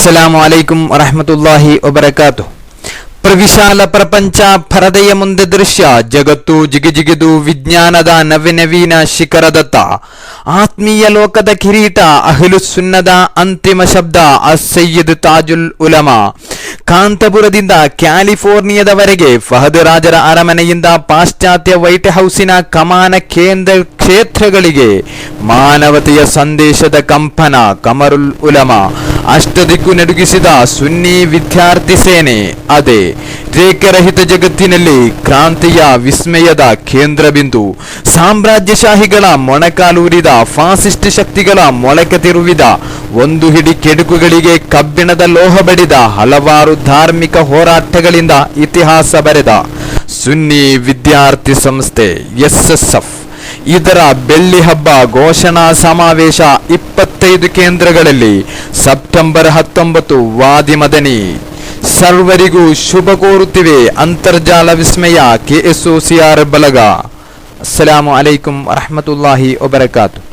ಅಸ್ಸಲಾಮು ಅಲೈಕುಂ ವರಹಮತುಲ್ಲಾಹಿ ವಬರಕಾತು. ಪ್ರವಿಶಾಲ ಪ್ರಪಂಚ ಪರದೆಯ ಮುಂದೆ ದೃಶ್ಯ, ಜಗತ್ತು ಜಿಗಿಜಿಗಿದು ವಿಜ್ಞಾನದ ನವೀನ ಶಿಖರದತ್ತ. ಆತ್ಮೀಯ ಲೋಕದ ಕಿರೀಟ, ಅಹ್ಲು ಸುನ್ನದ ಅಂತಿಮ ಶಬ್ದ, ಅಸ್ಸಯ್ಯದ್ ತಾಜುಲ್ ಉಲಮಾ. ಕಾಂತಪುರದಿಂದ ಕ್ಯಾಲಿಫೋರ್ನಿಯಾದವರೆಗೆ, ಫಹದ್ ರಾಜರ ಅರಮನೆಯಿಂದ ಪಾಶ್ಚಾತ್ಯ ವೈಟ್ ಹೌಸಿನ ಕಮಾನ ಕೇಂದ್ರ ಕ್ಷೇತ್ರಗಳಿಗೆ ಮಾನವತೆಯ ಸಂದೇಶದ ಕಂಪನ. ಕಮರುಲ್ ಉಲಮಾ, ಅಷ್ಟದಿಕ್ಕು ನಡುಗಿಸಿದ ಸುನ್ನಿ ವಿದ್ಯಾರ್ಥಿ ಸೇನೆ. ಅದೇ ರೇಖರಹಿತ ಜಗತ್ತಿನಲ್ಲಿ ಕ್ರಾಂತಿಯ ವಿಸ್ಮಯದ ಕೇಂದ್ರ ಬಿಂದು. ಸಾಮ್ರಾಜ್ಯಶಾಹಿಗಳ ಮೊಣಕಾಲೂರಿದ, ಫಾಸಿಸ್ಟ್ ಶಕ್ತಿಗಳ ಮೊಳಕೆ ತಿರುವಿದ, ಒಂದು ಹಿಡಿ ಕೆಡುಕುಗಳಿಗೆ ಕಬ್ಬಿಣದ ಲೋಹ ಬಡಿದ, ಹಲವಾರು ಧಾರ್ಮಿಕ ಹೋರಾಟಗಳಿಂದ ಇತಿಹಾಸ ಬರೆದ ಸುನ್ನಿ ವಿದ್ಯಾರ್ಥಿ ಸಂಸ್ಥೆ SSF. ಇದರ ಬೆಳ್ಳಿ ಹಬ್ಬ ಘೋಷಣಾ ಸಮಾವೇಶ 25 ಕೇಂದ್ರಗಳಲ್ಲಿ ಸೆಪ್ಟೆಂಬರ್ 19 ವಾದಿ ಮದನಿ. ಸರ್ವರಿಗೂ ಶುಭ ಕೋರುತ್ತಿವೆ ಅಂತರ್ಜಾಲ ವಿಸ್ಮಯ KSOCR ಬಲಗ. ಅಸ್ಸಲಾಮು ಅಲೈಕುಂ ವರಹಮತುಲ್ಲಾಹಿ ವಬರಕಾತು.